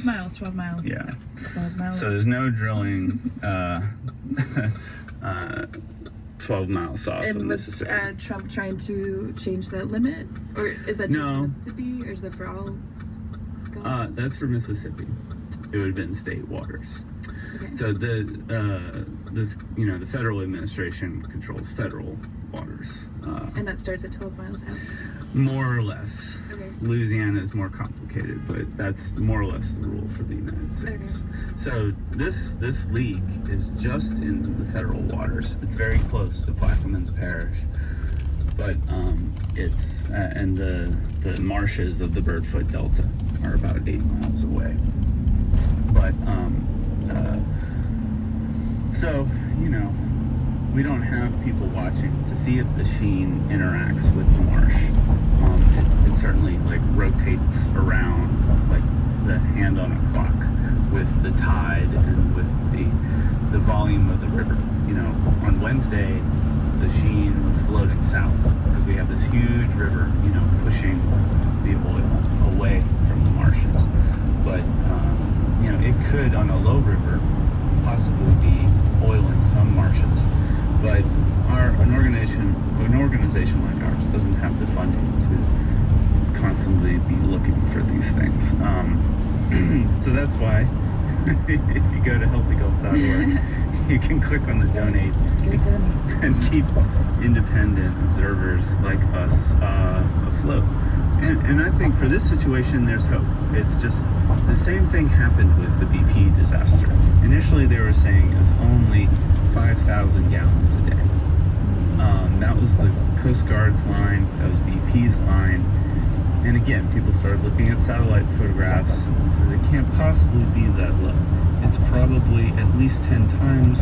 12 miles. 12 miles. Yeah. 12 miles. So there's no drilling 12 miles south of Mississippi. And was Trump trying to change that limit? Or is that just for Mississippi? Or is that for all? That's for Mississippi. It would have been state waters. Okay. So the federal administration controls federal waters. And that starts at 12 miles out? More or less. Okay. Louisiana is more complicated, but that's more or less the rule for the United States. Okay. So this leak is just in the federal waters. It's very close to Plaquemines Parish, but it's and the marshes of the Birdfoot Delta are about 8 miles away. But so we don't have people watching to see if the sheen interacts with the marsh. It certainly rotates around like the hand on a clock with the tide and with the volume of the river. On Wednesday, the sheen was floating south because we have this huge river, pushing the oil away from the marshes. But it could, on a low river, possibly be oiling some marshes. But an organization like ours doesn't have the funding to constantly be looking for these things. So that's why if you go to healthygulf.org, you can click on the donate and keep independent observers like us afloat. And I think for this situation, there's hope. It's just the same thing happened with the BP disaster. Initially, they were saying it's only 5,000 gallons a day. That was the Coast Guard's line. That was BP's line. And again, people started looking at satellite photographs, so they can't possibly be that low. It's probably at least 10 times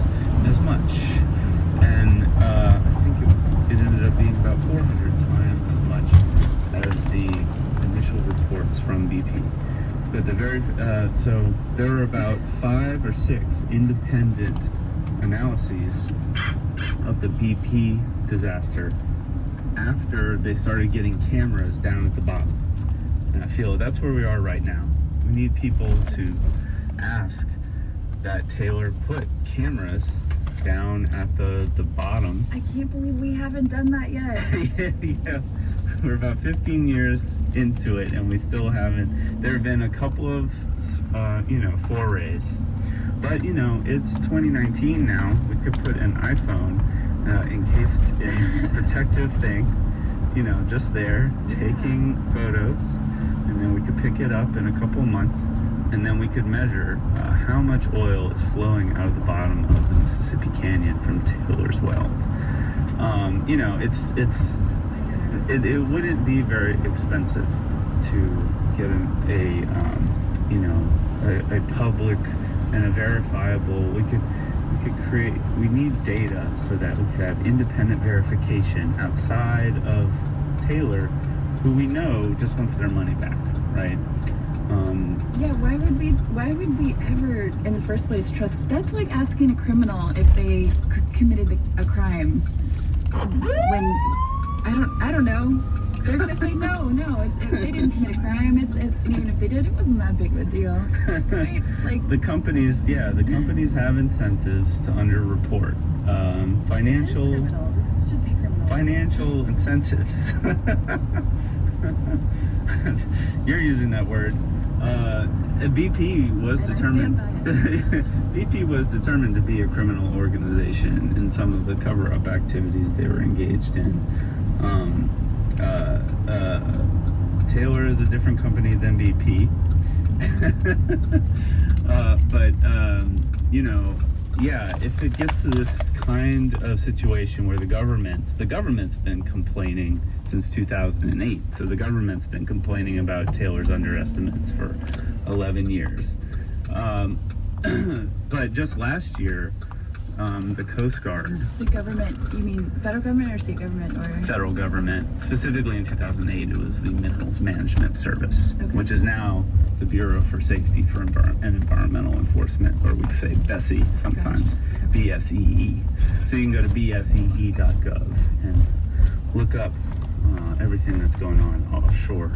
as much. And I think it ended up being about 400 times as much as the initial reports from BP. But so there were about 5 or 6 independent analyses of the BP disaster after they started getting cameras down at the bottom. And I feel that's where we are right now. We need people to ask that Taylor put cameras down at the bottom. I can't believe we haven't done that yet. Yeah. We're about 15 years into it and we still haven't. There have been a couple of forays, but it's 2019 now. We could put an iPhone encased in a protective thing, just there taking photos, and then we could pick it up in a couple of months, and then we could measure how much oil is flowing out of the bottom of the Mississippi Canyon from Taylor's wells. It wouldn't be very expensive to get a public and a verifiable. We could create. We need data so that we could have independent verification outside of Taylor, who we know just wants their money back, right? Yeah. Why would we ever, in the first place, trust? That's like asking a criminal if they committed a crime. When I don't know. They're gonna say no. They didn't commit a crime. Even if they did, it wasn't that big of a deal, right? Like the companies have incentives to underreport. Financial. This should be criminal. Financial incentives. You're using that word. BP was determined. BP was determined to be a criminal organization in some of the cover-up activities they were engaged in. Taylor is a different company than BP. If it gets to this kind of situation where the government's been complaining since 2008. So the government's been complaining about Taylor's underestimates for 11 years. But just last year, the Coast Guard. The government, you mean federal government or state government? Or federal government. Specifically in 2008, it was the Minerals Management Service, which is now the Bureau for Safety for and Environmental Enforcement, or we say BSEE sometimes, BSEE. So you can go to bsee.gov and look up everything that's going on offshore.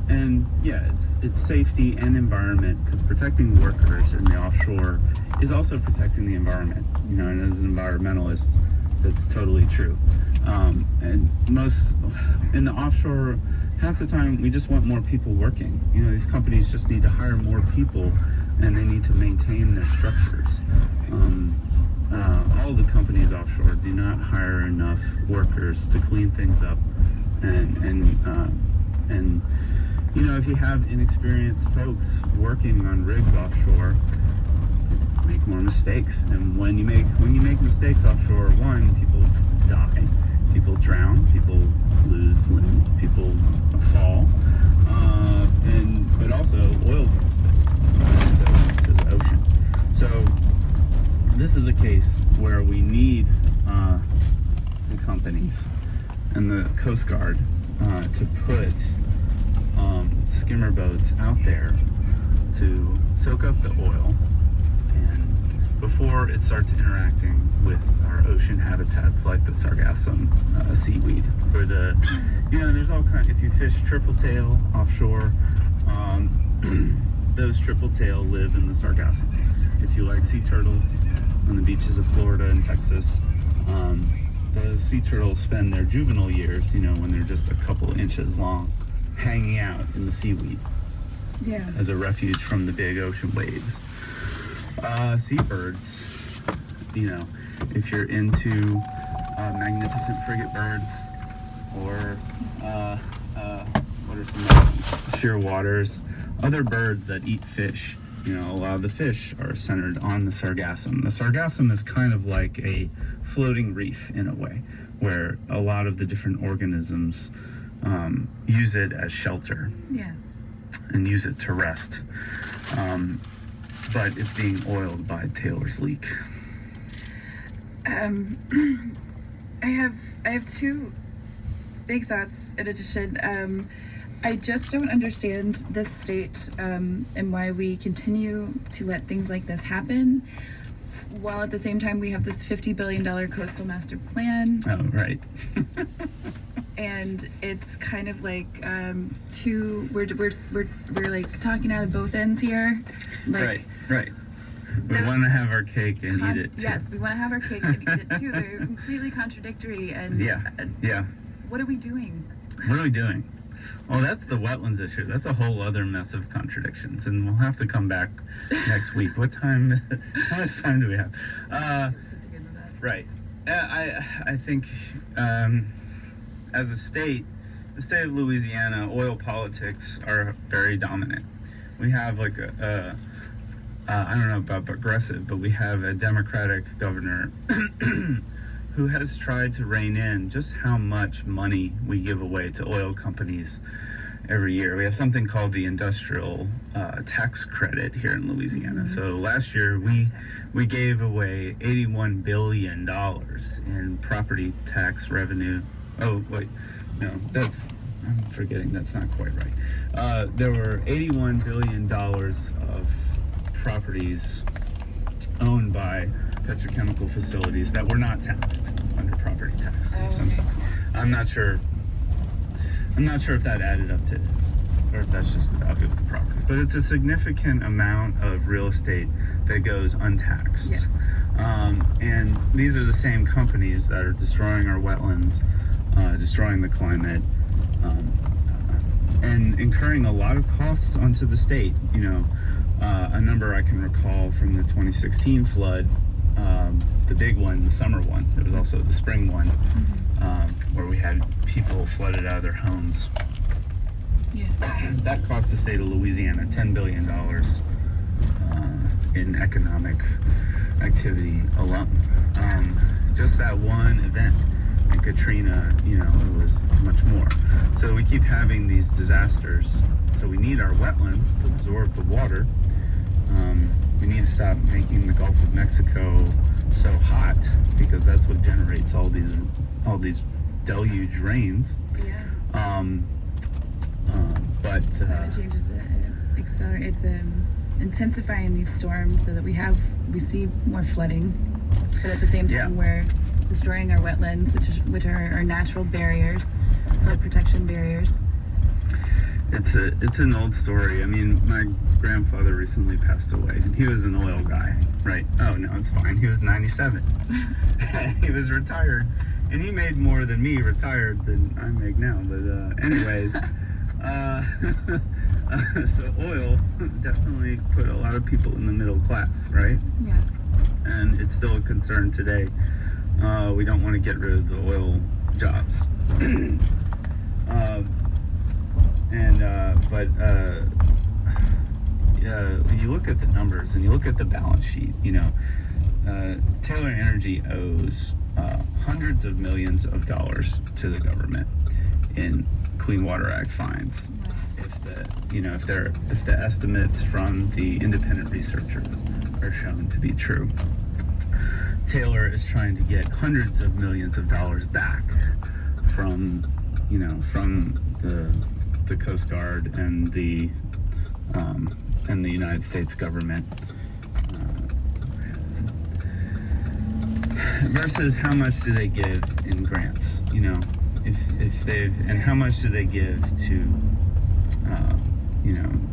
And yeah, it's safety and environment, because protecting workers in the offshore is also protecting the environment. You know, and as an environmentalist, that's totally true. And most in the offshore, half the time we just want more people working. You know, these companies just need to hire more people, and they need to maintain their structures. All the companies offshore do not hire enough workers to clean things up, and you know, if you have inexperienced folks working on rigs offshore, make more mistakes. And when you make mistakes offshore, one, people die, people drown, people lose limbs, people fall, but also oil goes to the ocean. So this is a case where we need the companies and the Coast Guard to put skimmer boats out there to soak up the oil, and before it starts interacting with our ocean habitats like the sargassum seaweed, or there's all kinds. If you fish triple tail offshore, those triple tail live in the sargassum. If you like sea turtles on the beaches of Florida and Texas, those sea turtles spend their juvenile years, when they're just a couple inches long, hanging out in the seaweed as a refuge from the big ocean waves. Seabirds, if you're into magnificent frigate birds, or what are some others? Shearwaters, other birds that eat fish. A lot of the fish are centered on the sargassum. The sargassum is kind of like a floating reef in a way, where a lot of the different organisms use it as shelter and use it to rest. But it's being oiled by Taylor's leak. I have two big thoughts in addition. I just don't understand this state and why we continue to let things like this happen, while at the same time we have this $50 billion coastal master plan. Oh, right. And it's kind of like we're like talking out of both ends here. Like, right. We want to have our cake and eat it too. Yes, we want to have our cake and eat it too. They're completely contradictory. And yeah. What are we doing? What are we doing? Well, that's the wetlands issue. That's a whole other mess of contradictions, and we'll have to come back next week. What time? How much time do we have? Right. I think as a state, the state of Louisiana, oil politics are very dominant. We have like I don't know about progressive, but we have a Democratic governor who has tried to rein in just how much money we give away to oil companies every year. We have something called the industrial tax credit here in Louisiana. Mm-hmm. So last year we gave away $81 billion in property tax revenue. Oh, wait, no, I'm forgetting, that's not quite right. There were $81 billion of properties owned by petrochemical facilities that were not taxed under property tax. Okay. I'm not sure if that added up to, or if that's just the value of the property. But it's a significant amount of real estate that goes untaxed. Yes. And these are the same companies that are destroying our wetlands, destroying the climate, and incurring a lot of costs onto the state. A number I can recall from the 2016 flood, the big one, the summer one. There was also the spring one, where we had people flooded out of their homes. Yeah. That cost the state of Louisiana $10 billion in economic activity alone. Just that one event. And Katrina, it was much more. So we keep having these disasters. So we need our wetlands to absorb the water. We need to stop making the Gulf of Mexico so hot, because that's what generates all these deluge rains. Yeah. But it changes it. It's intensifying these storms so that we see more flooding, but at the same time we're destroying our wetlands, which are our natural barriers, flood protection barriers. It's an old story. I mean, my grandfather recently passed away, and he was an oil guy, right? Oh no, it's fine. He was 97. He was retired, and he made more than me retired than I make now. But anyways, so oil definitely put a lot of people in the middle class, right? Yeah. And it's still a concern today. We don't want to get rid of the oil jobs. When you look at the numbers and you look at the balance sheet, Taylor Energy owes hundreds of millions of dollars to the government in Clean Water Act fines. If the estimates from the independent researchers are shown to be true. Taylor is trying to get hundreds of millions of dollars back from the Coast Guard and the United States government, versus how much do they give in grants? And how much do they give to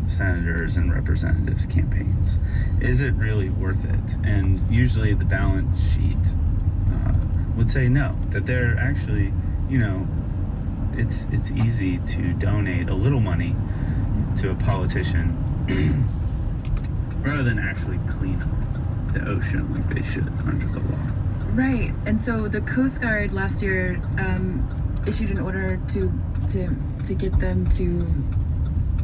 senators and representatives campaigns? Is it really worth it? And usually the balance sheet would say no, that they're actually, it's easy to donate a little money to a politician rather than actually clean up the ocean like they should under the law. Right. And so the Coast Guard last year issued an order to get them to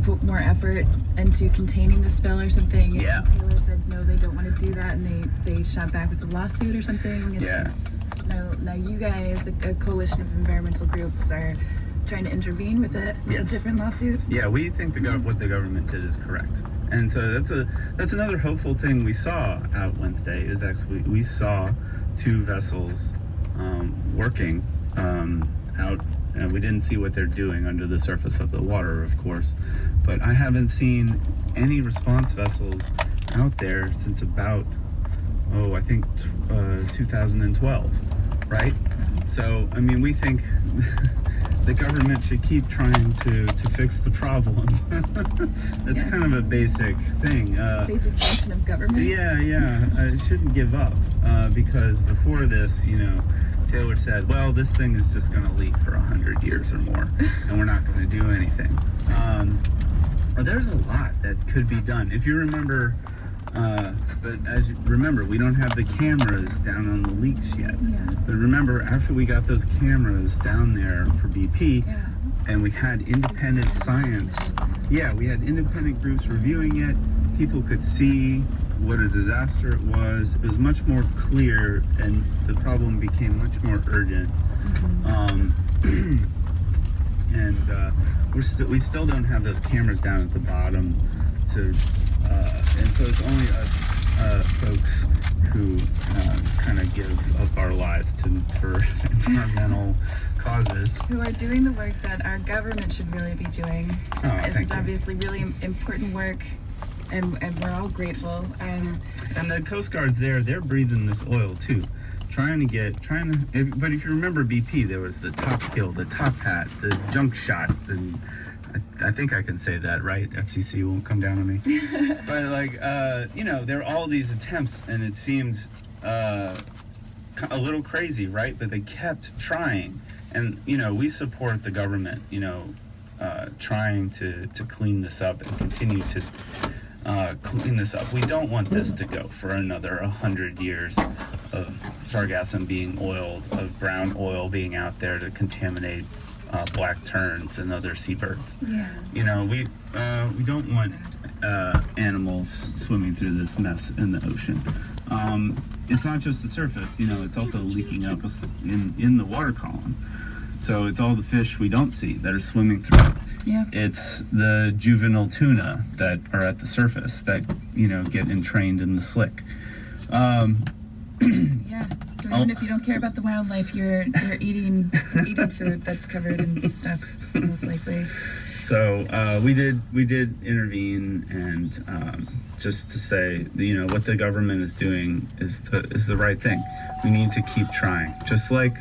put more effort into containing the spill or something. Yeah. And Taylor said no, they don't want to do that, and they shot back with a lawsuit or something. And Yeah. Now you guys, a coalition of environmental groups, are trying to intervene with a Yes. different lawsuit. Yeah, we think what the government did is correct, and so that's another hopeful thing we saw out Wednesday. Is actually we saw two vessels working out, and we didn't see what they're doing under the surface of the water, of course, but I haven't seen any response vessels out there since about I think 2012, right? So I mean, we think the government should keep trying to fix the problem. That's kind of a basic thing. Basic function of government. Yeah. It shouldn't give up because before this, Taylor said, well, this thing is just going to leak for 100 years or more, and we're not going to do anything. There's a lot that could be done. If you remember, but as you remember, we don't have the cameras down on the leaks yet. Yeah. But remember, after we got those cameras down there for BP, Yeah. and we had independent science, we had independent groups reviewing it, people could see what a disaster it was. It was much more clear, and the problem became much more urgent. Mm-hmm. We still don't have those cameras down at the bottom and so it's only us folks who kind of give up our lives for environmental causes. Who are doing the work that our government should really be doing. This is obviously really important work, and we're all grateful. And the Coast Guard's they're breathing this oil too. But if you remember BP, there was the top skill, the top hat, the junk shot, and I think I can say that, right? FCC won't come down on me. But there are all these attempts, and it seemed a little crazy, right? But they kept trying, and we support the government, trying to clean this up and continue to clean this up. We don't want this to go for another 100 years of sargassum being oiled, of brown oil being out there to contaminate black terns and other seabirds. Yeah. We don't want animals swimming through this mess in the ocean. It's not just the surface, it's also leaking up in the water column. So it's all the fish we don't see that are swimming through it. Yeah. It's the juvenile tuna that are at the surface that, get entrained in the slick. Yeah. So even if you don't care about the wildlife, you're eating food that's covered in this stuff, most likely. So we did intervene, and just to say, what the government is doing is the right thing. We need to keep trying, just like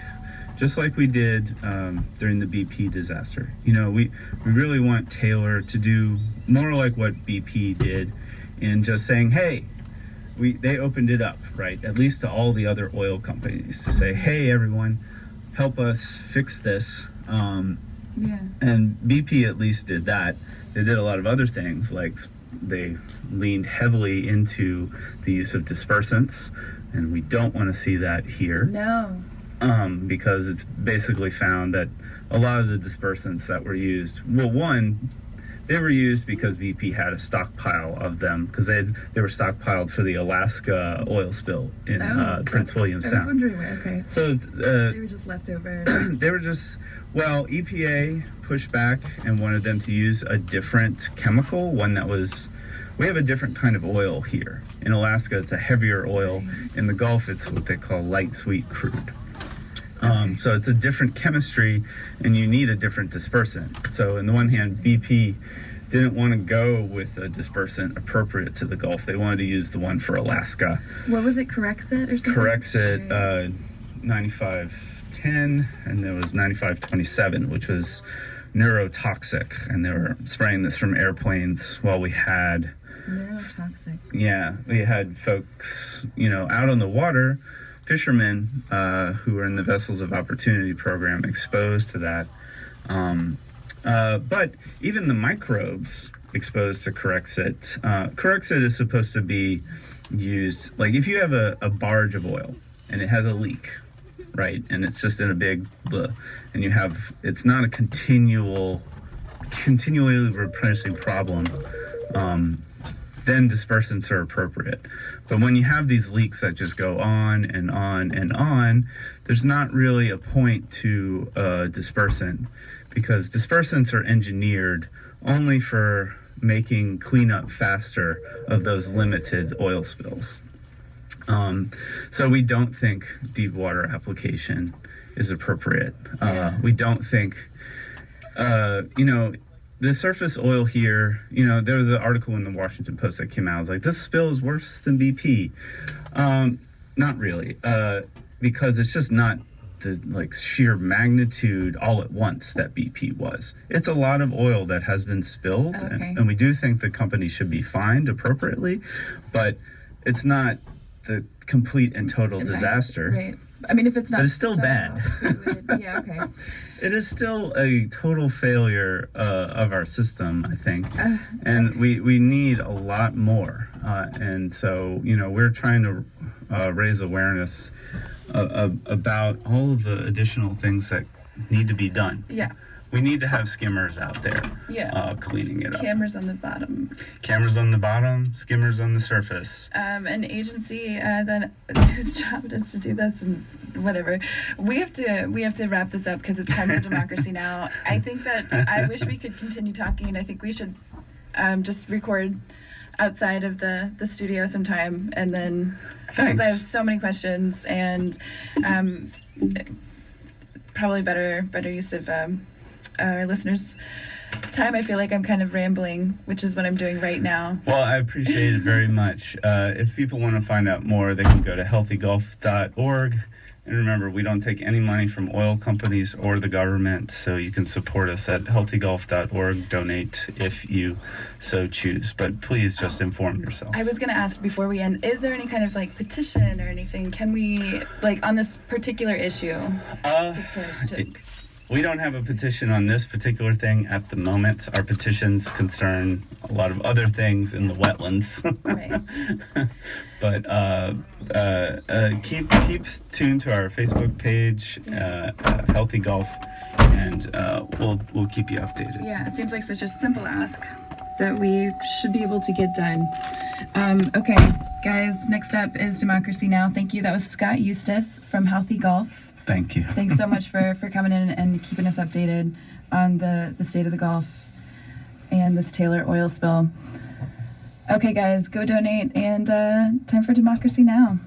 just like we did during the BP disaster. You know, we really want Taylor to do more like what BP did in just saying, hey, they opened it up, right? At least to all the other oil companies to say, hey, everyone, help us fix this. Yeah. And BP at least did that. They did a lot of other things, like they leaned heavily into the use of dispersants, and we don't want to see that here. No. Because it's basically found that a lot of the dispersants that were used, well, one, they were used because BP had a stockpile of them, because they were stockpiled for the Alaska oil spill in Prince William Sound. I was wondering where, okay. So they were just leftover. They were just, well, EPA pushed back and wanted them to use a different chemical, one that was, we have a different kind of oil here. In Alaska, it's a heavier oil. In the Gulf, it's what they call light sweet crude. So it's a different chemistry, and you need a different dispersant. So on the one hand, BP didn't want to go with a dispersant appropriate to the Gulf. They wanted to use the one for Alaska. What was it, Corexit or something? Corexit 9510, and there was 9527, which was neurotoxic, and they were spraying this from airplanes while we had... Neurotoxic. Yeah, we had folks, you know, out on the water, fishermen who were in the Vessels of Opportunity program exposed to that. But even the microbes exposed to Corexit, Corexit is supposed to be used, like if you have a barge of oil and it has a leak, right, and it's just in a big, and you have, it's not a continually replenishing problem, then dispersants are appropriate. But when you have these leaks that just go on and on and on, there's not really a point to dispersant, because dispersants are engineered only for making cleanup faster of those limited oil spills. So we don't think deep water application is appropriate. We don't think, you know, the surface oil here, you know, there was an article in the Washinton Post that came out. It was like, this spill is worse than BP. Not really, because it's just not the like sheer magnitude all at once that BP was. It's a lot of oil that has been spilled, and we do think the company should be fined appropriately, but it's not the complete and total disaster. Right. I mean, if it's not, but it's still bad. Yeah, okay. It is still a total failure of our system, I think, and we need a lot more. And so, you know, we're trying to raise awareness about all of the additional things that need to be done. Yeah. We need to have skimmers out there, cleaning it up. Cameras on the bottom. Cameras on the bottom, skimmers on the surface. An agency whose job it is to do this and whatever. We have to wrap this up because it's time for democracy now. I think that I wish we could continue talking. I think we should just record outside of the studio sometime, and then because I have so many questions and probably better use of our listeners' time. I feel like I'm kind of rambling, which is what I'm doing right now. Well, I appreciate it very much. If people want to find out more, they can go to healthygulf.org. And remember, we don't take any money from oil companies or the government, so you can support us at healthygulf.org. Donate if you so choose, but please just inform yourself. I was going to ask before we end, is there any kind of like petition or anything? Can we, like on this particular issue, we don't have a petition on this particular thing at the moment. Our petitions concern a lot of other things in the wetlands. Right. But keep tuned to our Facebook page, Healthy Gulf, and we'll keep you updated. Yeah, it seems like such a simple ask that we should be able to get done. Okay, guys, next up is Democracy Now! Thank you. That was Scott Eustis from Healthy Gulf. Thank you. Thanks so much for coming in and keeping us updated on the state of the Gulf and this Taylor oil spill. Okay, guys, go donate, and time for Democracy Now!